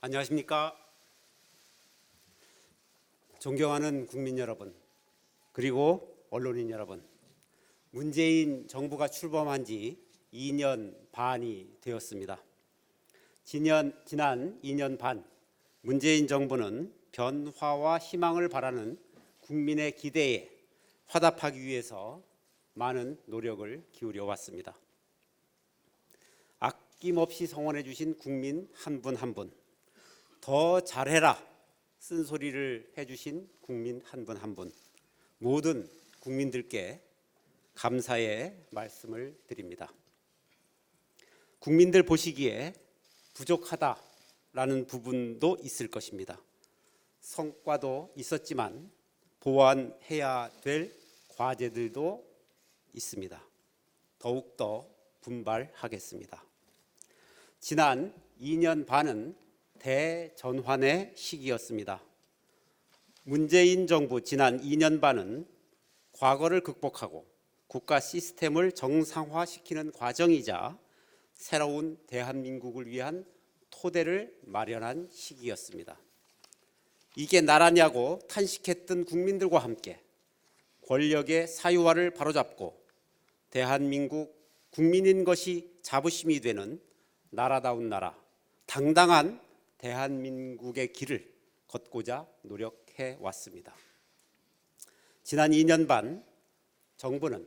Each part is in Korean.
안녕하십니까? 존경하는 국민 여러분, 그리고 언론인 여러분, 문재인 정부가 출범한 지 2년 반이 되었습니다. 지난 2년 반, 문재인 정부는 변화와 희망을 바라는 국민의 기대에 화답하기 위해서 많은 노력을 기울여 왔습니다. 아낌없이 성원해 주신 국민 한 분 한 분, 더 잘해라 쓴소리를 해주신 국민 한 분 한 분, 모든 국민들께 감사의 말씀을 드립니다. 국민들 보시기에 부족하다라는 부분도 있을 것입니다. 성과도 있었지만 보완해야 될 과제들도 있습니다. 더욱더 분발하겠습니다. 지난 2년 반은 대전환의 시기였습니다. 문재인 정부 지난 2년 반은 과거를 극복하고 국가 시스템을 정상화시키는 과정이자 새로운 대한민국을 위한 토대를 마련한 시기였습니다. 이게 나라냐고 탄식했던 국민들과 함께 권력의 사유화를 바로잡고 대한민국 국민인 것이 자부심이 되는 나라다운 나라, 당당한 대한민국의 길을 걷고자 노력해 왔습니다. 지난 2년 반 정부는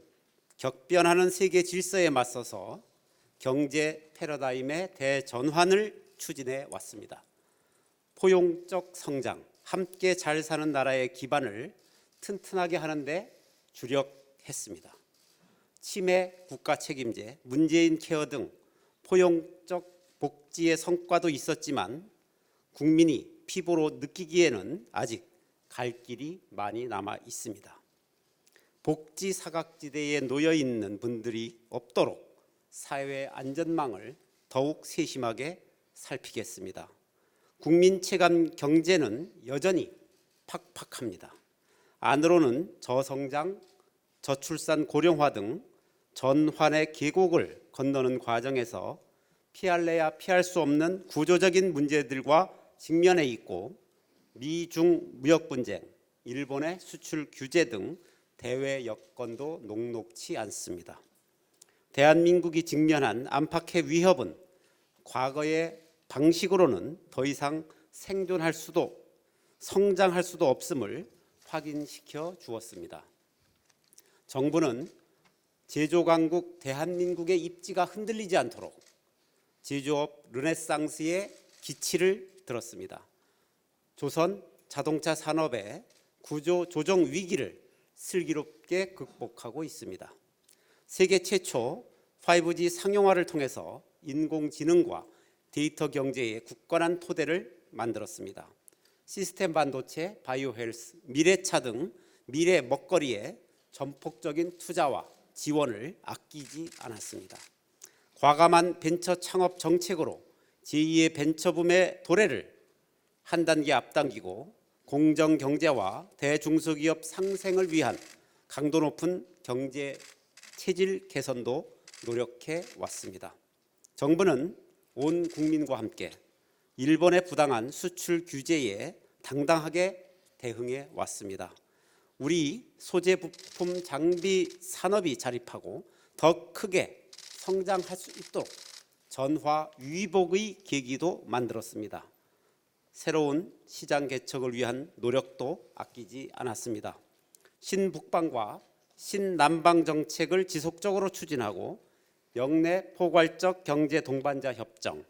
격변하는 세계 질서에 맞서서 경제 패러다임의 대전환을 추진해 왔습니다. 포용적 성장, 함께 잘 사는 나라의 기반을 튼튼하게 하는 데 주력했습니다. 치매 국가 책임제, 문재인 케어 등 포용적 복지의 성과도 있었지만 국민이 피부로 느끼기에는 아직 갈 길이 많이 남아 있습니다. 복지 사각지대에 놓여 있는 분들이 없도록 사회 안전망을 더욱 세심하게 살피겠습니다. 국민 체감 경제는 여전히 팍팍합니다. 안으로는 저성장, 저출산 고령화 등 전환의 계곡을 건너는 과정에서 피할래야 피할 수 없는 구조적인 문제들과 직면해 있고 미중 무역 분쟁, 일본의 수출 규제 등 대외 여건도 녹록치 않습니다. 대한민국이 직면한 안팎의 위협은 과거의 방식으로는 더 이상 생존할 수도 성장할 수도 없음을 확인시켜 주었습니다. 정부는 제조강국 대한민국의 입지가 흔들리지 않도록 제조업 르네상스의 기치를 들었습니다. 조선 자동차 산업의 구조 조정 위기를 슬기롭게 극복하고 있습니다. 세계 최초 5G 상용화를 통해서 인공지능과 데이터 경제의 굳건한 토대를 만들었습니다. 시스템 반도체, 바이오 헬스, 미래차 등 미래 먹거리에 전폭적인 투자와 지원을 아끼지 않았습니다. 과감한 벤처 창업 정책으로 제2의 벤처붐의 도래를 한 단계 앞당기고 공정경제와 대중소기업 상생을 위한 강도 높은 경제 체질 개선도 노력해 왔습니다. 정부는 온 국민과 함께 일본의 부당한 수출 규제에 당당하게 대응해 왔습니다. 우리 소재 부품 장비 산업이 자립하고 더 크게 성장할 수 있도록 전화 위복의 계기도 만들었습니다. 새로운 시장 개척을 위한 노력도 아끼지 않았습니다. 신북방과 신남방 정책을 지속적으로 추진하고 영내 포괄적 경제 동반자 협정,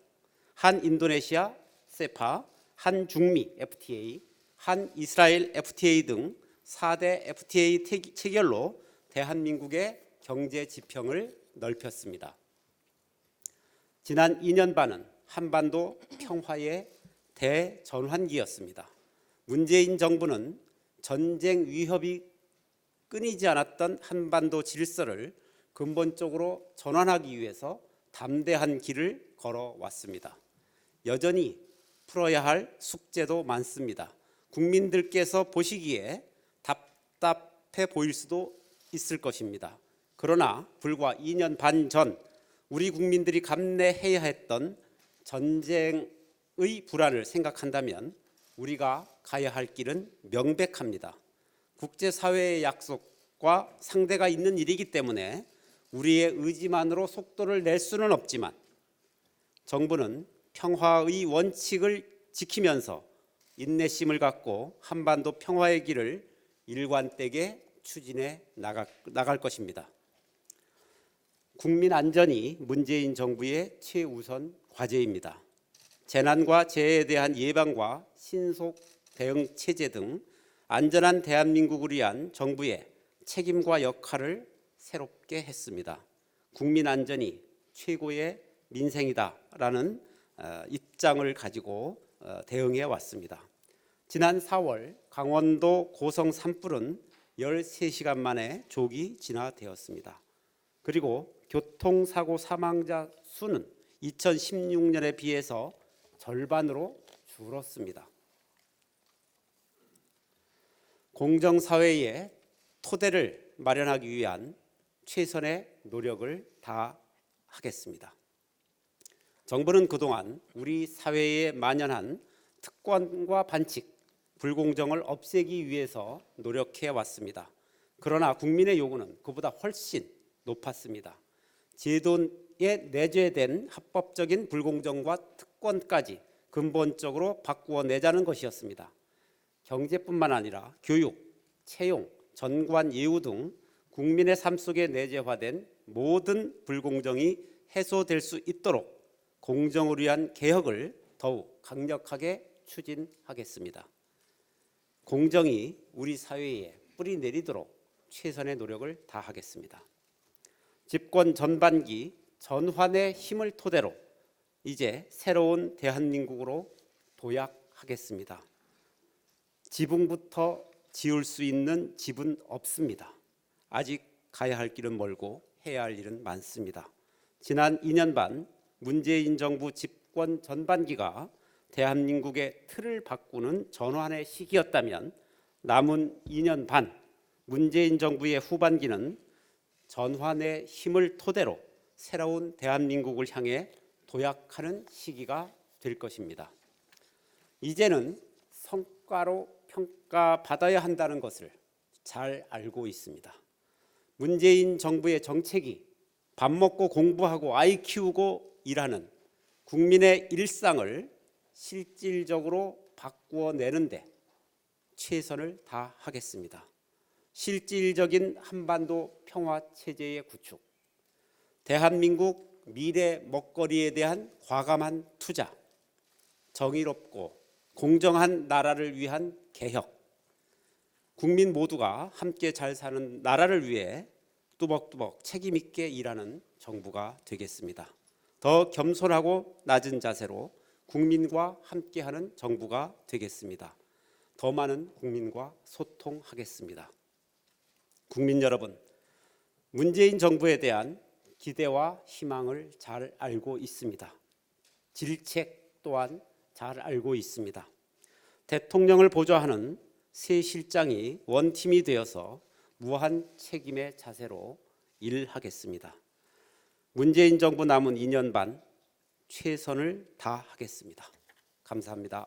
한인도네시아 세파, 한중미 FTA, 한이스라엘 FTA 등 4대 FTA 체결로 대한민국의 경제 지평을 넓혔습니다. 지난 2년 반은 한반도 평화의 대전환기였습니다. 문재인 정부는 전쟁 위협이 끊이지 않았던 한반도 질서를 근본적으로 전환하기 위해서 담대한 길을 걸어왔습니다. 여전히 풀어야 할 숙제도 많습니다. 국민들께서 보시기에 답답해 보일 수도 있을 것입니다. 그러나 불과 2년 반 전 우리 국민들이 감내해야 했던 전쟁 불안을 생각한다면 우리가 가야 할 길은 명백합니다. 국제사회의 약속과 상대가 있는 일이기 때문에 우리의 의지만으로 속도를 낼 수는 없지만 정부는 평화의 원칙을 지키면서 인내심을 갖고 한반도 평화의 길을 일관되게 추진해 나갈 것입니다. 국민 안전이 문재인 정부의 최우선 과제입니다. 재난과 재해에 대한 예방과 신속 대응 체제 등 안전한 대한민국을 위한 정부의 책임과 역할을 새롭게 했습니다. 국민 안전이 최고의 민생이다라는 입장을 가지고 대응해 왔습니다. 지난 4월 강원도 고성 산불은 13시간 만에 조기 진화되었습니다. 그리고 교통사고 사망자 수는 2016년에 비해서 절반으로 줄었습니다. 공정사회의 토대를 마련하기 위한 최선의 노력을 다하겠습니다. 정부는 그동안 우리 사회에 만연한 특권과 반칙, 불공정을 없애기 위해서 노력해 왔습니다. 그러나 국민의 요구는 그보다 훨씬 높았습니다. 제도에 내재된 합법적인 불공정과 특권까지 근본적으로 바꾸어 내자는 것이었습니다. 경제뿐만 아니라 교육, 채용, 전관 예우 등 국민의 삶 속에 내재화된 모든 불공정이 해소될 수 있도록 공정을 위한 개혁을 더욱 강력하게 추진하겠습니다. 공정이 우리 사회에 뿌리 내리도록 최선의 노력을 다하겠습니다. 집권 전반기 전환의 힘을 토대로 이제 새로운 대한민국으로 도약하겠습니다. 지붕부터 지을 수 있는 집은 없습니다. 아직 가야 할 길은 멀고 해야 할 일은 많습니다. 지난 2년 반 문재인 정부 집권 전반기가 대한민국의 틀을 바꾸는 전환의 시기였다면 남은 2년 반 문재인 정부의 후반기는 전환의 힘을 토대로 새로운 대한민국을 향해 도약하는 시기가 될 것입니다. 이제는 성과로 평가받아야 한다는 것을 잘 알고 있습니다. 문재인 정부의 정책이 밥 먹고 공부하고 아이 키우고 일하는 국민의 일상을 실질적으로 바꾸어 내는데 최선을 다하겠습니다. 실질적인 한반도 평화 체제의 구축, 대한민국 미래 먹거리에 대한 과감한 투자, 정의롭고 공정한 나라를 위한 개혁, 국민 모두가 함께 잘 사는 나라를 위해 뚜벅뚜벅 책임 있게 일하는 정부가 되겠습니다. 더 겸손하고 낮은 자세로 국민과 함께하는 정부가 되겠습니다. 더 많은 국민과 소통하겠습니다. 국민 여러분, 문재인 정부에 대한 기대와 희망을 잘 알고 있습니다. 질책 또한 잘 알고 있습니다. 대통령을 보좌하는 새 실장이 원팀이 되어서 무한 책임의 자세로 일하겠습니다. 문재인 정부 남은 2년 반 최선을 다하겠습니다. 감사합니다.